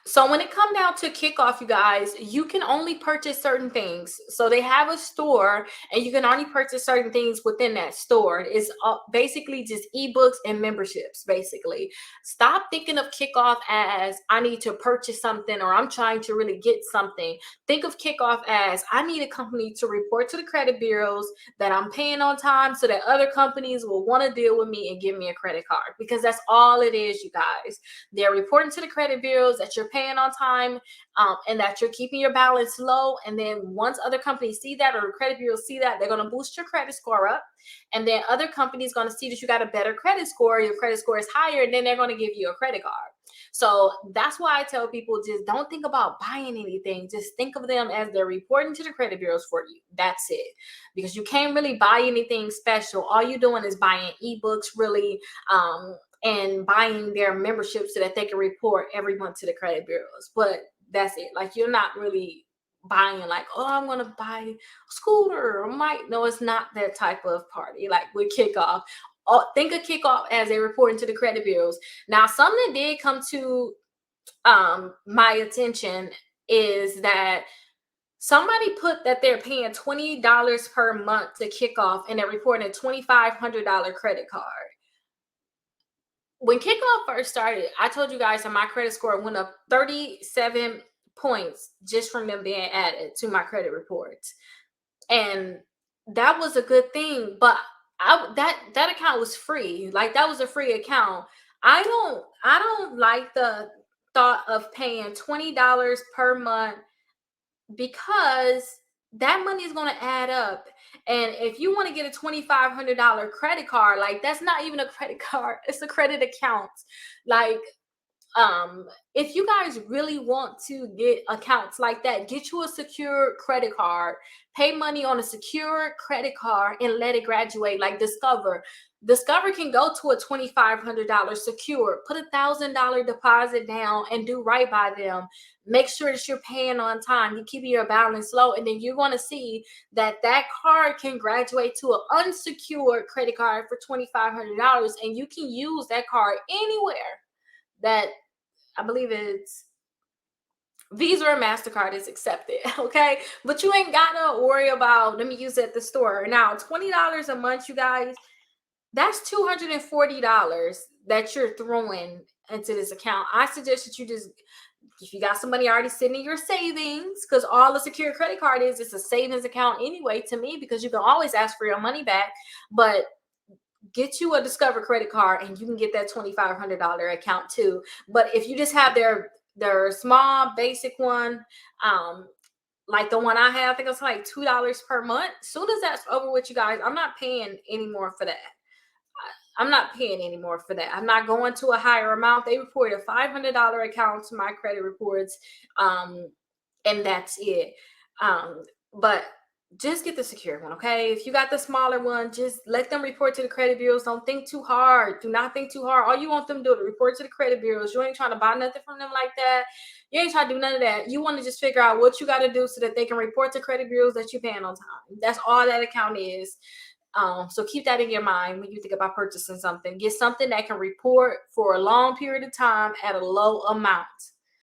So when it come down to Kickoff, you guys, you can only purchase certain things. So they have a store, and you can only purchase certain things within that store. It's basically just ebooks and memberships. Basically, stop thinking of Kickoff as I need to purchase something or I'm trying to really get something. Think of Kickoff as I need a company to report to the credit bureaus that I'm paying on time, so that other companies will want to deal with me and give me a credit card, because that's all it is, you guys. They're reporting to the credit bureaus that you're paying on time, and that you're keeping your balance low. And then once other companies see that, or the credit bureaus see that, they're going to boost your credit score up. And then other companies going to see that you got a better credit score, your credit score is higher, and then they're going to give you a credit card. So that's why I tell people, just don't think about buying anything. Just think of them as they're reporting to the credit bureaus for you. That's it. Because you can't really buy anything special. All you're doing is buying ebooks, really, and buying their membership so that they can report every month to the credit bureaus. But that's it. Like, you're not really buying like, oh, I'm gonna buy a scooter or might. No, it's not that type of party. Like with Kickoff, think of Kickoff as a reporting to the credit bureaus. Now, something that did come to my attention is that somebody put that they're paying $20 per month to Kickoff, and they're reporting a $2,500 credit card. When Kickoff first started, I told you guys that my credit score went up 37 points just from them being added to my credit reports. And that was a good thing, but that account was free. Like, that was a free account. I don't like the thought of paying $20 per month, because that money is going to add up. And if you want to get a $2,500 credit card, like, that's not even a credit card, it's a credit account. Like, if you guys really want to get accounts like that, get you a secure credit card, pay money on a secure credit card, and let it graduate. Like Discover can go to a $2,500 secure. Put $1,000 deposit down and do right by them. Make sure that you're paying on time. You keep your balance low, and then you're going to see that that card can graduate to an unsecured credit card for $2,500, and you can use that card anywhere that, I believe it's Visa or MasterCard is accepted, okay? But you ain't gotta worry about, let me use it at the store. Now, $20 a month, you guys, that's $240 that you're throwing into this account. I suggest that you just, if you got somebody already sitting in your savings, because all a secure credit card is, it's a savings account anyway to me, because you can always ask for your money back. But get you a Discover credit card, and you can get that $2,500 account too. But if you just have their small basic one, like the one I have, I think it's like $2 per month. Soon as that's over with, you guys, I'm not paying anymore for that. I'm not paying anymore for that. I'm not going to a higher amount. They report a $500 account to my credit reports, and that's it. But just get the secure one, okay? If you got the smaller one, just let them report to the credit bureaus. Don't think too hard. Do not think too hard. All you want them to do is report to the credit bureaus. You ain't trying to buy nothing from them like that. You ain't trying to do none of that. You want to just figure out what you got to do so that they can report to credit bureaus that you're paying on time. That's all that account is. So keep that in your mind when you think about purchasing something. Get something that can report for a long period of time at a low amount.